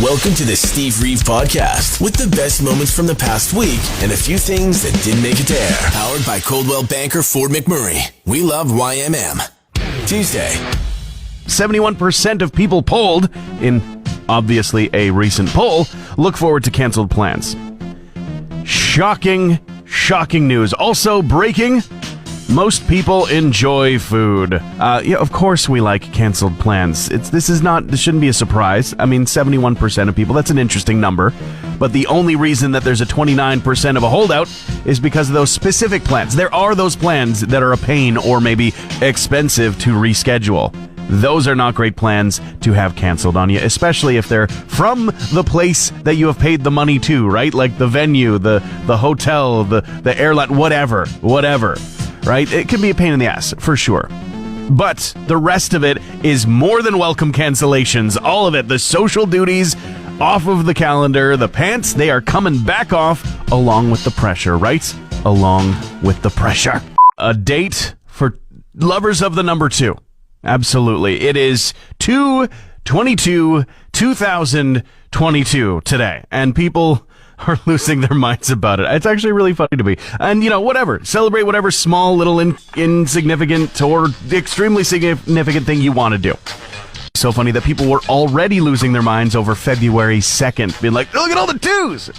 Welcome to the Steve Reeve Podcast with the best moments from the past week and a few things that didn't make it to air. Powered by Coldwell Banker Ford McMurray. We love YMM. Tuesday. 71% of people polled in obviously a recent poll look forward to canceled plans. Shocking news. Also breaking, most people enjoy food. Of course we like canceled plans. This shouldn't be a surprise. I mean, 71% of people, that's an interesting number. But the only reason that there's a 29% of a holdout is because of those specific plans. There are those plans that are a pain or maybe expensive to reschedule. Those are not great plans to have canceled on you, especially if they're from the place that you have paid the money to, right? Like the venue, the hotel, the airline, whatever, right? It can be a pain in the ass, for sure. But the rest of it is more than welcome cancellations. All of it, the social duties off of the calendar, the pants, they are coming back off along with the pressure, right? Along with the pressure. A date for lovers of the number 2. Absolutely. It is 2/22/2022 today, and people are losing their minds about it. It's actually really funny to me. And, whatever. Celebrate whatever small, little, insignificant or extremely significant thing you want to do. So funny that people were already losing their minds over February 2nd, being like, look at all the twos!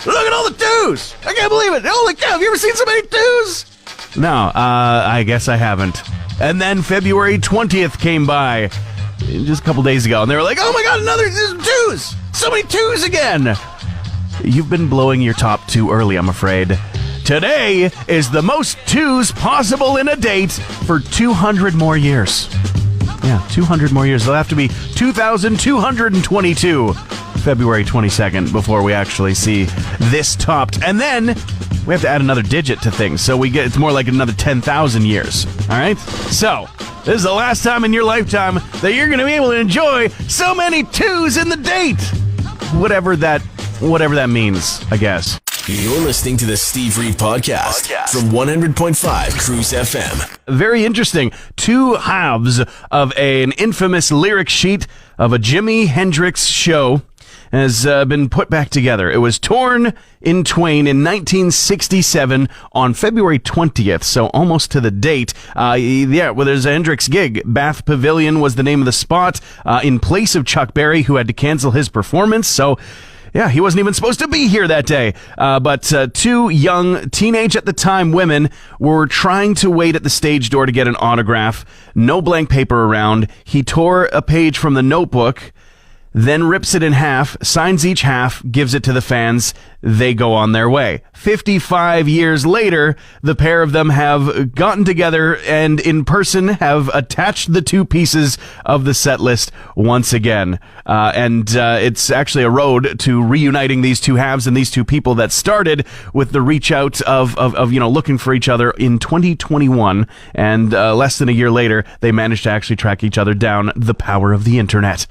Look at all the twos! I can't believe it! Holy cow, have you ever seen so many twos? No, I guess I haven't. And then February 20th came by just a couple days ago, and they were like, oh my god, another twos! So many twos again! You've been blowing your top too early, I'm afraid. Today is the most twos possible in a date for 200 more years. Yeah, 200 more years. It'll have to be 2,222 February 22nd before we actually see this topped. And then we have to add another digit to things, so it's more like another 10,000 years. All right? So, this is the last time in your lifetime that you're going to be able to enjoy so many twos in the date. Whatever that means, I guess. You're listening to the Steve Reeve Podcast from 100.5 Cruise FM. Very interesting. 2 halves of an infamous lyric sheet of a Jimi Hendrix show has been put back together. It was torn in twain in 1967 on February 20th, so almost to the date. There's a Hendrix gig. Bath Pavilion was the name of the spot, in place of Chuck Berry, who had to cancel his performance, so yeah, he wasn't even supposed to be here that day. But 2 young, teenage at the time women were trying to wait at the stage door to get an autograph. No blank paper around. He tore a page from the notebook, then rips it in half, signs each half, gives it to the fans. They go on their way. 55 years later, the pair of them have gotten together and in person have attached the 2 pieces of the set list once again. And it's actually a road to reuniting these 2 halves and these 2 people that started with the reach out of looking for each other in 2021. And less than a year later, they managed to actually track each other down. The power of the internet.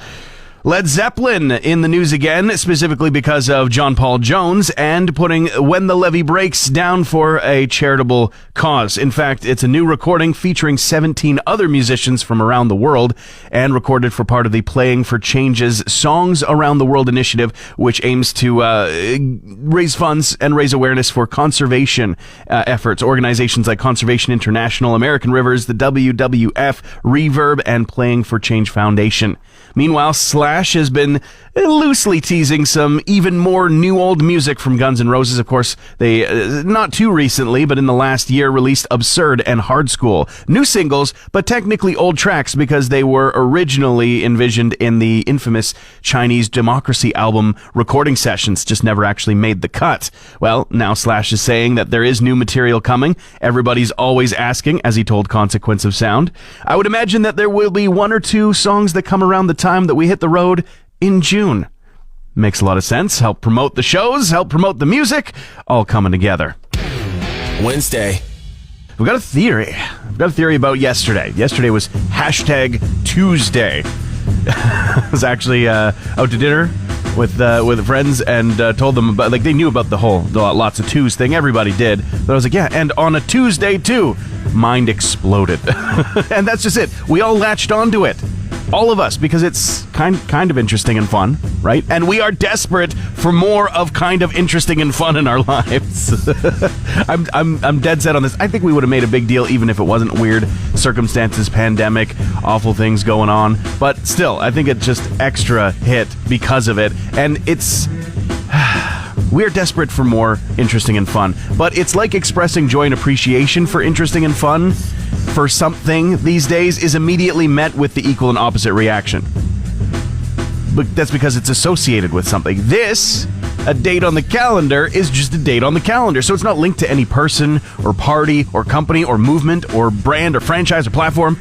Led Zeppelin in the news again, specifically because of John Paul Jones and putting When the Levee Breaks down for a charitable cause. In fact, it's a new recording featuring 17 other musicians from around the world and recorded for part of the Playing for Change's Songs Around the World initiative, which aims to raise funds and raise awareness for conservation efforts. Organizations like Conservation International, American Rivers, the WWF, Reverb, and Playing for Change Foundation. Meanwhile, Slash has been loosely teasing some even more new old music from Guns N' Roses. Of course, they, not too recently, but in the last year, released Absurd and Hard School. New singles, but technically old tracks because they were originally envisioned in the infamous Chinese Democracy album recording sessions, just never actually made the cut. Well, now Slash is saying that there is new material coming. Everybody's always asking, as he told Consequence of Sound. I would imagine that there will be 1 or 2 songs that come around the time that we hit the road in June. Makes a lot of sense. Help promote the shows, help promote the music, all coming together. Wednesday. We've got a theory. I've got a theory about yesterday. Yesterday was #Tuesday. I was actually out to dinner with friends and told them about, they knew about the lots of twos thing. Everybody did. But I was like, yeah, and on a Tuesday too. Mind exploded. And that's just it. We all latched onto it. All of us, because it's kind of interesting and fun, right? And we are desperate for more of kind of interesting and fun in our lives. I'm dead set on this. I think we would have made a big deal even if it wasn't weird circumstances, pandemic, awful things going on. But still, I think it just extra hit because of it. And it's... We're desperate for more interesting and fun, but it's like expressing joy and appreciation for interesting and fun for something these days is immediately met with the equal and opposite reaction. But that's because it's associated with something. This, a date on the calendar, is just a date on the calendar, so it's not linked to any person or party or company or movement or brand or franchise or platform.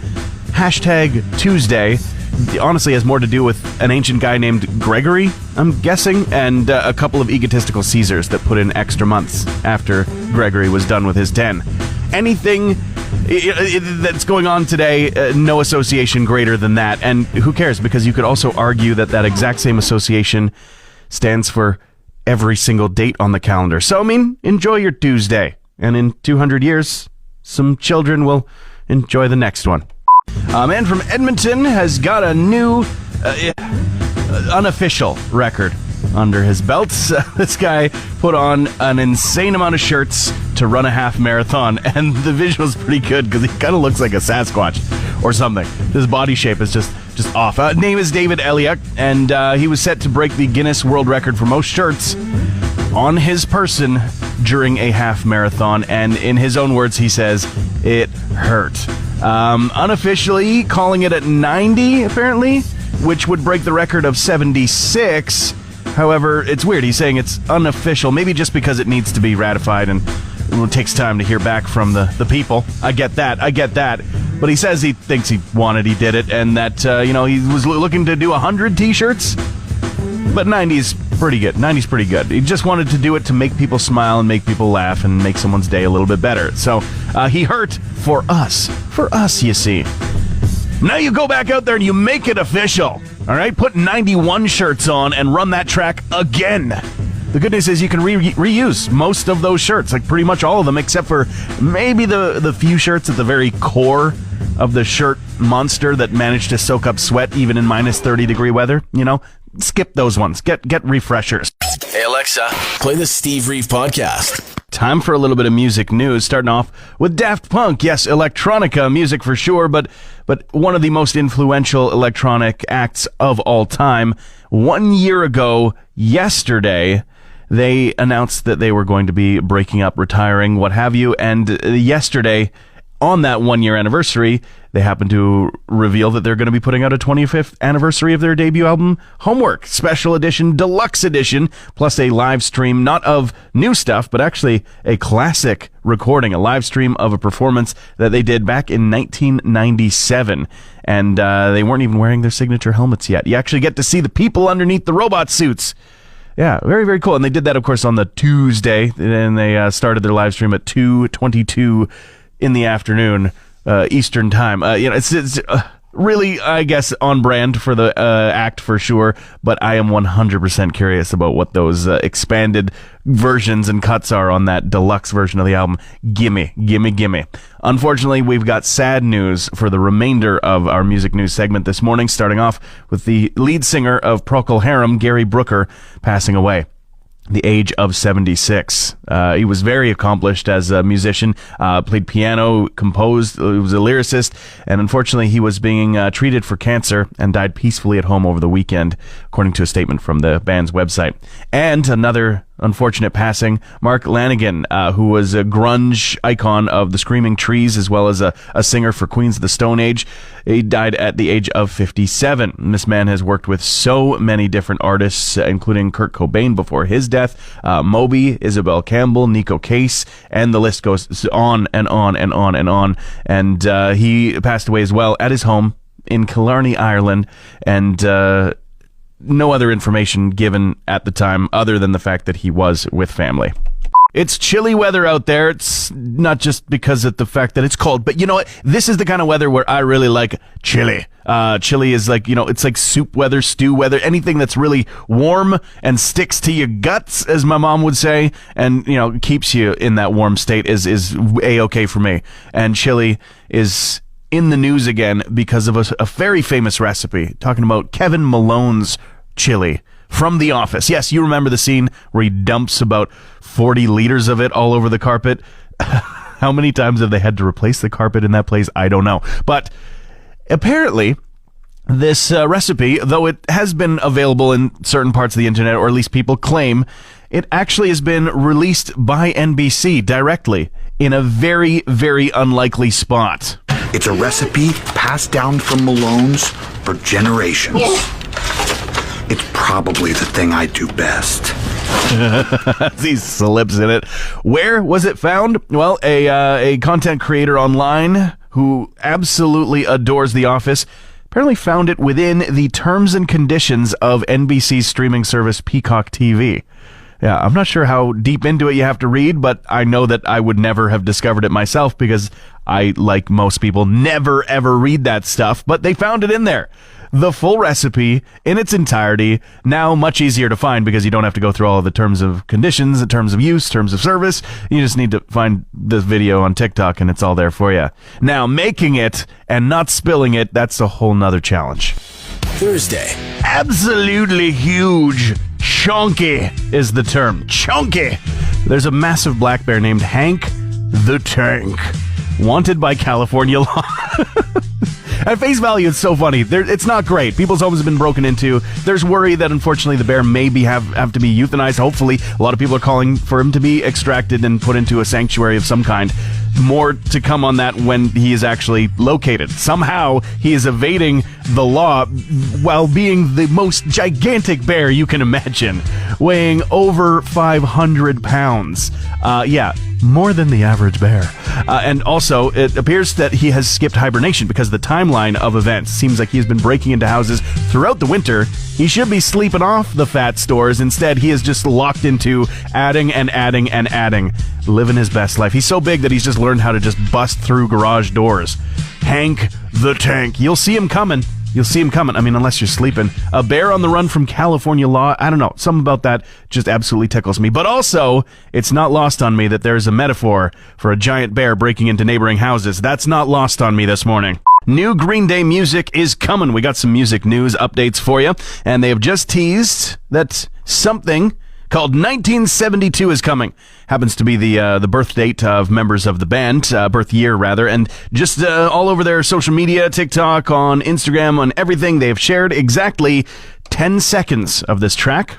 Hashtag Tuesday honestly has more to do with an ancient guy named Gregory, I'm guessing, and a couple of egotistical Caesars that put in extra months after Gregory was done with his 10. Anything that's going on today, no association greater than that, and who cares, because you could also argue that that exact same association stands for every single date on the calendar. So, I mean, enjoy your Tuesday, and in 200 years, some children will enjoy the next one. A man from Edmonton has got a new unofficial record under his belt. This guy put on an insane amount of shirts to run a half marathon, and the visual's pretty good because he kind of looks like a Sasquatch or something. His body shape is just off. Name is David Elliott, and he was set to break the Guinness World Record for most shirts on his person during a half marathon, and in his own words, he says, it hurt. Unofficially calling it at 90, apparently, which would break the record of 76. However, it's weird. He's saying it's unofficial, maybe just because it needs to be ratified and it takes time to hear back from the people. I get that. But he says he thinks he did it, and that, he was looking to do 100 t-shirts. But 90's pretty good. 90's pretty good. He just wanted to do it to make people smile and make people laugh and make someone's day a little bit better. So he hurt for us. For us, you see. Now you go back out there and you make it official. All right? Put 91 shirts on and run that track again. The good news is you can reuse most of those shirts, like pretty much all of them, except for maybe the few shirts at the very core of the shirt monster that managed to soak up sweat even in minus 30-degree weather. Skip those ones. Get refreshers. Hey Alexa, play the Steve Reeve podcast. Time for a little bit of music news, starting off with Daft Punk. Yes, electronica music for sure, but one of the most influential electronic acts of all time. 1 year ago, yesterday, they announced that they were going to be breaking up, retiring, what have you, and yesterday, on that 1 year anniversary, they happened to reveal that they're going to be putting out a 25th anniversary of their debut album, Homework, Special Edition, Deluxe Edition, plus a live stream, not of new stuff, but actually a classic recording, a live stream of a performance that they did back in 1997. And they weren't even wearing their signature helmets yet. You actually get to see the people underneath the robot suits. Yeah, very, very cool. And they did that, of course, on the Tuesday, and they started their live stream at 2:22 in the afternoon, Eastern time. It's really, I guess, on brand for the act for sure, but I am 100% curious about what those expanded versions and cuts are on that deluxe version of the album. Gimme. Unfortunately, we've got sad news for the remainder of our music news segment this morning, starting off with the lead singer of Procol Harum, Gary Brooker, passing away. The age of 76. He was very accomplished as a musician, played piano, composed, he was a lyricist, and unfortunately he was being treated for cancer and died peacefully at home over the weekend, according to a statement from the band's website. And another unfortunate passing, Mark Lanegan, who was a grunge icon of the Screaming Trees, as well as a singer for Queens of the Stone Age. He died at the age of 57. This man has worked with so many different artists, including Kurt Cobain before his death, Moby, Isabel Campbell, Nico Case, and the list goes on and on and on and on. And he passed away as well at his home in Killarney, Ireland, and no other information given at the time other than the fact that he was with family. It's chilly weather out there. It's not just because of the fact that it's cold, but you know what? This is the kind of weather where I really like chili. Chili is like, it's like soup weather, stew weather, anything that's really warm and sticks to your guts, as my mom would say, and, keeps you in that warm state is A-okay for me. And chili is in the news again because of a very famous recipe, talking about Kevin Malone's chili from The Office. Yes, you remember the scene where he dumps about 40 liters of it all over the carpet. How many times have they had to replace the carpet in that place? I don't know. But apparently, this recipe, though it has been available in certain parts of the internet, or at least people claim, it actually has been released by NBC directly in a very, very unlikely spot. It's a recipe passed down from Malone's for generations. It's probably the thing I do best. He slips in it. Where was it found? Well, a content creator online who absolutely adores The Office apparently found it within the terms and conditions of NBC's streaming service Peacock TV. Yeah, I'm not sure how deep into it you have to read, but I know that I would never have discovered it myself because I, like most people, never ever read that stuff, but they found it in there. The full recipe in its entirety, now much easier to find because you don't have to go through all of the terms of conditions, the terms of use, terms of service. You just need to find this video on TikTok and it's all there for you. Now, making it and not spilling it, that's a whole nother challenge. Thursday. Absolutely huge. Chunky is the term. Chunky. There's a massive black bear named Hank the Tank, wanted by California law. At face value, it's so funny. It's not great. People's homes have been broken into. There's worry that, unfortunately, the bear may have to be euthanized. Hopefully, a lot of people are calling for him to be extracted and put into a sanctuary of some kind. More to come on that when he is actually located. Somehow, he is evading the law while being the most gigantic bear you can imagine, weighing over 500 pounds. Yeah, more than the average bear. And also, it appears that he has skipped hibernation because the timeline of events seems like he's been breaking into houses throughout the winter. He should be sleeping off the fat stores. Instead, he is just locked into adding and adding and adding, living his best life. He's so big that he's just learned how to just bust through garage doors. Hank the Tank. You'll see him coming. You'll see him coming. I mean, unless you're sleeping. A bear on the run from California law. I don't know. Something about that just absolutely tickles me. But also, it's not lost on me that there's a metaphor for a giant bear breaking into neighboring houses. That's not lost on me this morning. New Green Day music is coming. We got some music news updates for you. And they have just teased that something called 1972 is coming. Happens to be the birth date of members of the band, birth year rather, and just all over their social media, TikTok, on Instagram, on everything, they have shared exactly 10 seconds of this track.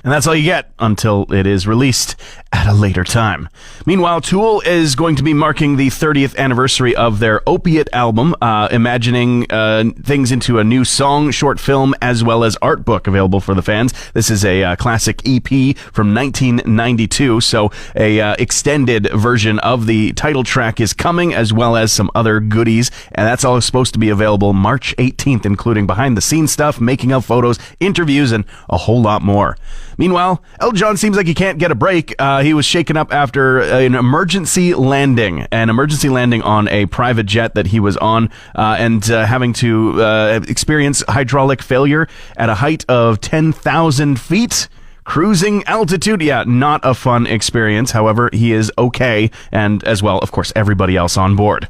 And that's all you get until it is released at a later time. Meanwhile, Tool is going to be marking the 30th anniversary of their Opiate album, imagining things into a new song, short film, as well as art book available for the fans. This is a classic EP from 1992, so a extended version of the title track is coming, as well as some other goodies, and that's all supposed to be available March 18th, including behind-the-scenes stuff, making of photos, interviews, and a whole lot more. Meanwhile, Elton John seems like he can't get a break. He was shaken up after an emergency landing on a private jet that he was on, and having to experience hydraulic failure at a height of 10,000 feet. Cruising altitude, yeah, not a fun experience. However, he is okay, and as well, of course, everybody else on board.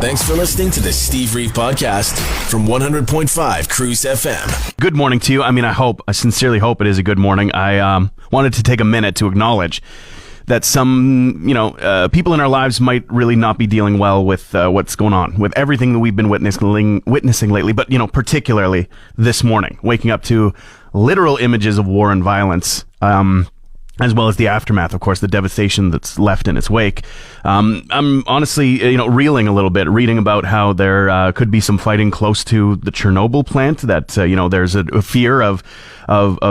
Thanks for listening to the Steve Reeve Podcast from 100.5 Cruise FM. Good morning to you. I mean, I sincerely hope it is a good morning. I wanted to take a minute to acknowledge that some, people in our lives might really not be dealing well with what's going on, with everything that we've been witnessing lately, but, particularly this morning, waking up to literal images of war and violence, as well as the aftermath, of course, the devastation that's left in its wake. I'm honestly, reeling a little bit, reading about how there could be some fighting close to the Chernobyl plant, that, there's a fear of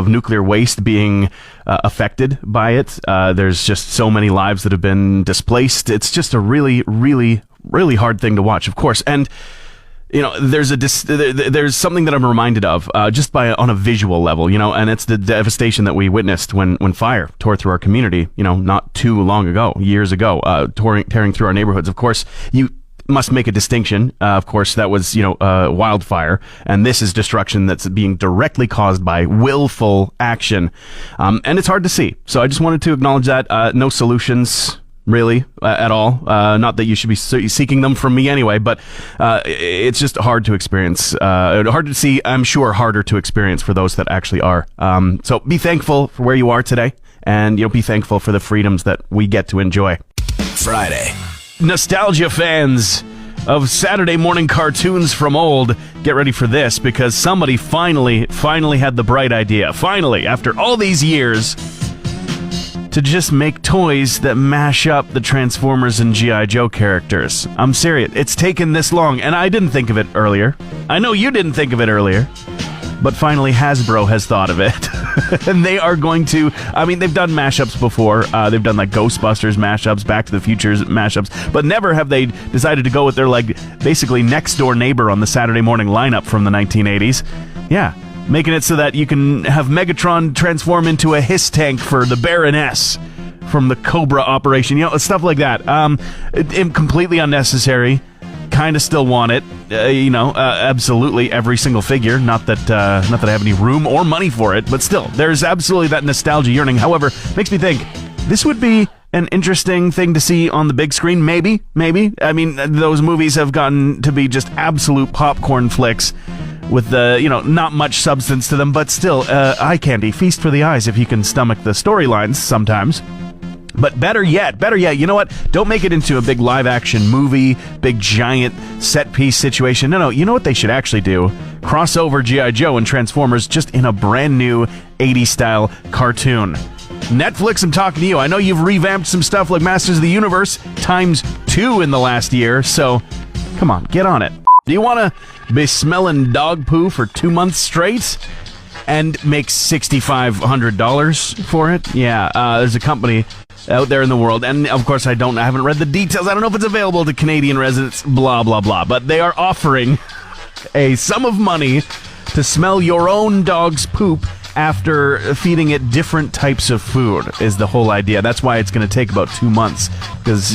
nuclear waste being affected by it. There's just so many lives that have been displaced. It's just a really, really, really hard thing to watch, of course. And there's something that I'm reminded of just on a visual level, and it's the devastation that we witnessed when fire tore through our community, not too long ago, years ago, tearing through our neighborhoods. Of course, you must make a distinction. Of course, that was, wildfire, and this is destruction that's being directly caused by willful action. And it's hard to see. So I just wanted to acknowledge that. No solutions, really, at all. Not that you should be seeking them from me anyway, but it's just hard to experience. Hard to see, I'm sure harder to experience for those that actually are. So be thankful for where you are today, and be thankful for the freedoms that we get to enjoy. Friday. Nostalgia fans of Saturday morning cartoons from old, get ready for this, because somebody finally had the bright idea, finally, after all these years, to just make toys that mash up the Transformers and G.I. Joe characters. I'm serious. It's taken this long, and I didn't think of it earlier. I know you didn't think of it earlier, but finally Hasbro has thought of it. And they are going to, they've done mashups before. They've done like Ghostbusters mashups, Back to the Future mashups, but never have they decided to go with their basically next door neighbor on the Saturday morning lineup from the 1980s. Yeah, making it so that you can have Megatron transform into a hiss tank for the Baroness from the Cobra operation, stuff like that. Completely unnecessary. Kind of still want it, absolutely every single figure. Not that I have any room or money for it, but still, there's absolutely that nostalgia yearning. However, makes me think this would be an interesting thing to see on the big screen. Maybe. Those movies have gotten to be just absolute popcorn flicks with not much substance to them, but still, eye candy, feast for the eyes if you can stomach the storylines sometimes. But better yet, you know what? Don't make it into a big live-action movie, big giant set-piece situation. No, you know what they should actually do? Cross over G.I. Joe and Transformers just in a brand new 80s-style cartoon. Netflix, I'm talking to you. I know you've revamped some stuff like Masters of the Universe ×2 in the last year, so come on, get on it. Do you want to be smelling dog poo for 2 months straight and make $6,500 for it? Yeah, there's a company out there in the world, and of course I haven't read the details. I don't know if it's available to Canadian residents, blah blah blah, but they are offering a sum of money to smell your own dog's poop after feeding it different types of food is the whole idea. That's why it's going to take about 2 months, because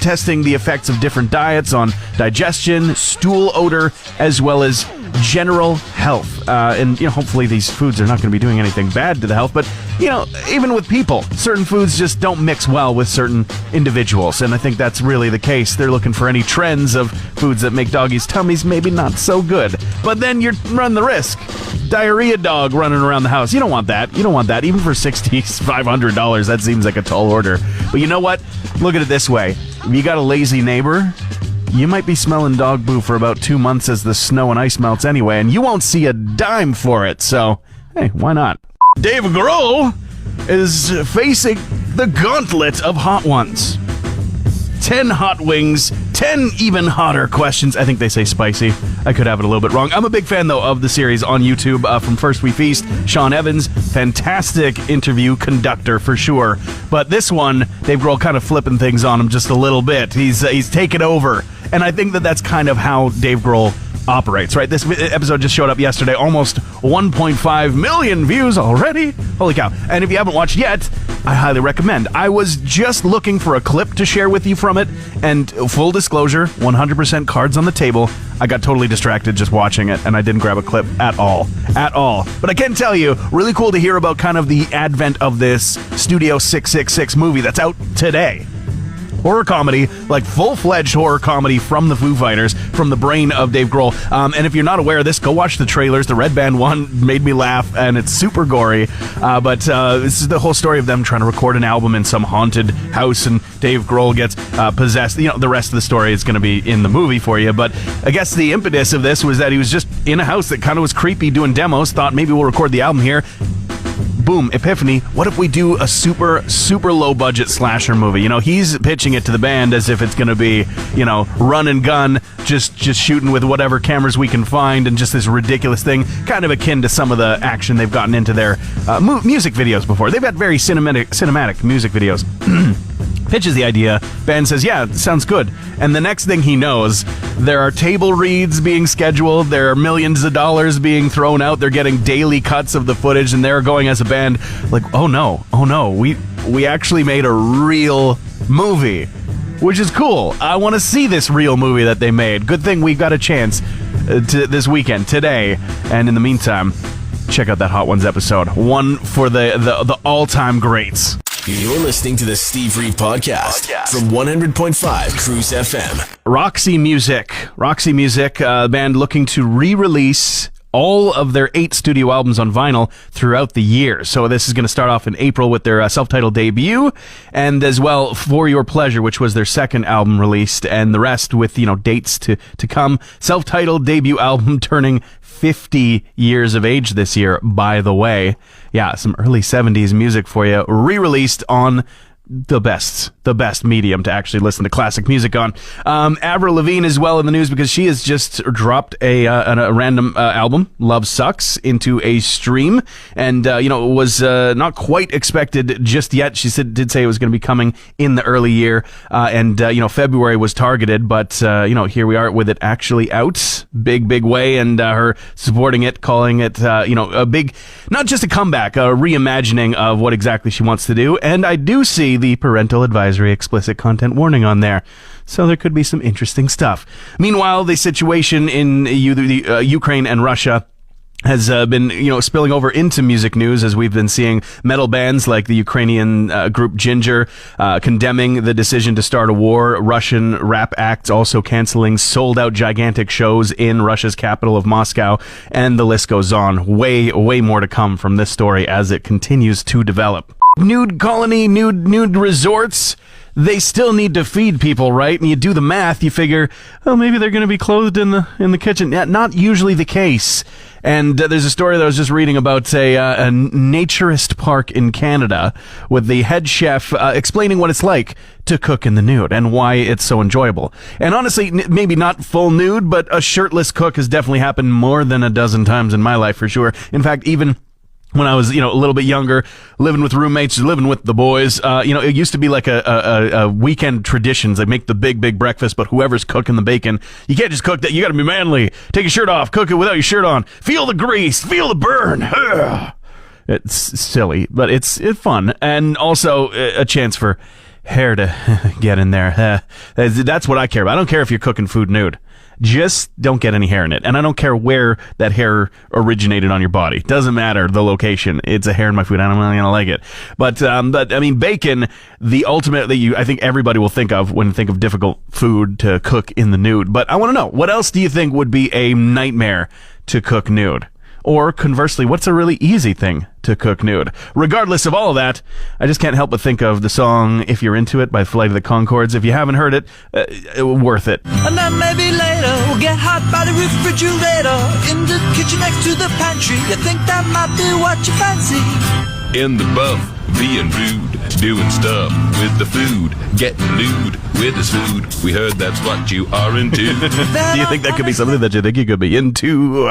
testing the effects of different diets on digestion, stool odor, as well as general health. And hopefully these foods are not going to be doing anything bad to the health, but even with people, certain foods just don't mix well with certain individuals, and I think that's really the case. They're looking for any trends of foods that make doggies' tummies maybe not so good, but then you run the risk. Diarrhea dog running around the house. You don't want that. Even for $6,500, that seems like a tall order. But you know what? Look at it this way. If you got a lazy neighbor, you might be smelling dog poo for about 2 months as the snow and ice melts anyway, and you won't see a dime for it. So, hey, why not? Dave Grohl is facing the gauntlet of hot ones. 10 hot wings, 10 even hotter questions. I think they say spicy. I could have it a little bit wrong. I'm a big fan, though, of the series on YouTube from First We Feast. Sean Evans, fantastic interview conductor for sure. But this one, Dave Grohl kind of flipping things on him just a little bit. He's taken over. And I think that's kind of how Dave Grohl operates, right? This episode just showed up yesterday, almost 1.5 million views already. Holy cow. And if you haven't watched yet, I highly recommend. I was just looking for a clip to share with you from it, and full disclosure, 100% cards on the table, I got totally distracted just watching it, and I didn't grab a clip at all. But I can tell you, really cool to hear about kind of the advent of this Studio 666 movie that's out today. Horror comedy, like full-fledged horror comedy from the Foo Fighters, from the brain of Dave Grohl. And if you're not aware of this, go watch the trailers. The Red Band one made me laugh, and it's super gory. But this is the whole story of them trying to record an album in some haunted house, and Dave Grohl gets possessed. The rest of the story is going to be in the movie for you. But I guess the impetus of this was that he was just in a house that kind of was creepy doing demos, thought maybe we'll record the album here. Boom, epiphany. What if we do a super low budget slasher movie? He's pitching it to the band as if it's going to be, run and gun, just shooting with whatever cameras we can find, and just this ridiculous thing, kind of akin to some of the action they've gotten into their music videos before. They've had very cinematic music videos. Pitches the idea, band says, yeah, sounds good. And the next thing he knows, there are table reads being scheduled, there are millions of dollars being thrown out, they're getting daily cuts of the footage, and they're going as a band like, oh no, we actually made a real movie. which is cool. I want to see this real movie that they made. Good thing we got a chance to this weekend, today. And in the meantime, check out that Hot Ones episode. One for the all-time greats. You're listening to the Steve Reeve Podcast from 100.5 Cruise FM. Roxy Music, band looking to re-release all of their 8 studio albums on vinyl throughout the year. So this is going to start off in April with their self-titled debut, and as well For Your Pleasure, which was their second album released, and the rest with, dates to come. Self-titled debut album turning 50 years of age this year, by the way. Yeah, some early 70s music for you, re-released on the best medium to actually listen to classic music on. Avril Lavigne is well in the news because she has just dropped a random album, Love Sucks, into a stream, and it was not quite expected just yet. She did say it was going to be coming in the early year, and February was targeted, but here we are with it actually out, big way, and her supporting it, calling it a big, not just a comeback, a reimagining of what exactly she wants to do. And I do see the parental advisory explicit content warning on there, so there could be some interesting stuff. Meanwhile, the situation in Ukraine and Russia has been, spilling over into music news, as we've been seeing metal bands like the Ukrainian group Ginger condemning the decision to start a war, Russian rap acts also canceling sold-out gigantic shows in Russia's capital of Moscow, and the list goes on. Way more to come from this story as it continues to develop. Nude colony, nude resorts, they still need to feed people, right? And you do the math, you figure, maybe they're going to be clothed in the kitchen. Yeah, not usually the case. And there's a story that I was just reading about a naturist park in Canada with the head chef explaining what it's like to cook in the nude and why it's so enjoyable. And honestly, maybe not full nude, but a shirtless cook has definitely happened more than a dozen times in my life for sure. In fact, even when I was, a little bit younger, living with roommates, living with the boys, it used to be like a weekend traditions. They make the big breakfast, but whoever's cooking the bacon, you can't just cook that. You got to be manly. Take your shirt off. Cook it without your shirt on. Feel the grease. Feel the burn. It's silly, but it's fun. And also a chance for hair to get in there. That's what I care about. I don't care if you're cooking food nude. Just don't get any hair in it. And I don't care where that hair originated on your body. Doesn't matter the location. It's a hair in my food. I don't really like it. But I mean, bacon, the ultimate that I think everybody will think of when they think of difficult food to cook in the nude. But I want to know, what else do you think would be a nightmare to cook nude? Or conversely, what's a really easy thing to cook nude? Regardless of all of that, I just can't help but think of the song If You're Into It by Flight of the Conchords. If you haven't heard it, worth it. And then maybe later we'll get hot by the refrigerator in the kitchen next to the pantry. You think that might be what you fancy? In the buff, being rude, doing stuff with the food, getting lewd with this food. We heard that's what you are into. Do you think that could be something that you think you could be into?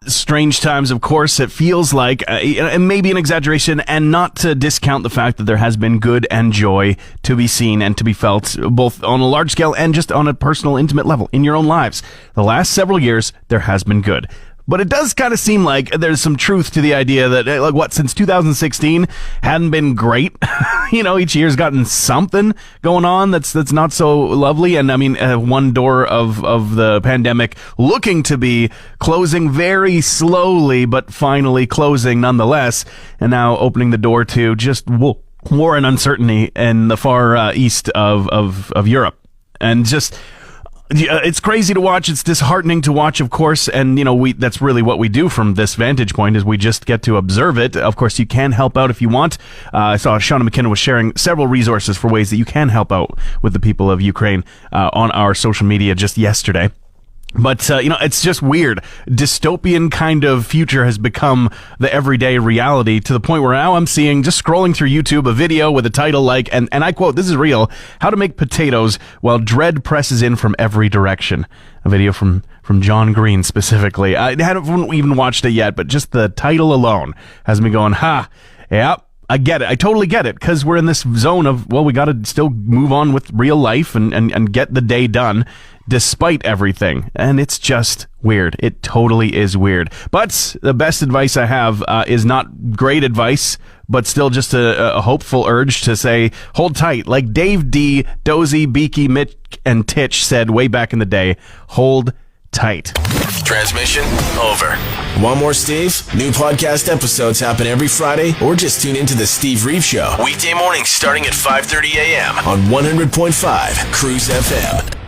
Strange times, of course, it feels like, and maybe an exaggeration, and not to discount the fact that there has been good and joy to be seen and to be felt, both on a large scale and just on a personal, intimate level in your own lives. The last several years, there has been good. But it does kind of seem like there's some truth to the idea that, since 2016 hadn't been great. Each year's gotten something going on that's not so lovely. And I mean, one door of the pandemic looking to be closing very slowly, but finally closing nonetheless. And now opening the door to just war and uncertainty in the far east of Europe. And just... it's crazy to watch. It's disheartening to watch, of course, and that's really what we do from this vantage point, is we just get to observe it. Of course, you can help out if you want. I saw Shauna McKinnon was sharing several resources for ways that you can help out with the people of Ukraine on our social media just yesterday. But, it's just weird. Dystopian kind of future has become the everyday reality, to the point where now I'm seeing, just scrolling through YouTube, a video with a title like, and I quote, this is real, "How to Make Potatoes While Dread Presses In From Every Direction." A video from John Green specifically. I haven't even watched it yet, but just the title alone has me going, yeah. I get it. I totally get it, because we're in this zone of, we got to still move on with real life and get the day done despite everything. And it's just weird. It totally is weird. But the best advice I have is not great advice, but still just a hopeful urge to say, hold tight. Like Dave D, Dozy, Beaky, Mitch, and Titch said way back in the day, hold tight. Transmission over. Want more Steve? New podcast episodes happen every Friday, or just tune into the Steve Reeve Show. Weekday mornings starting at 5:30 a.m. on 100.5 Cruise FM.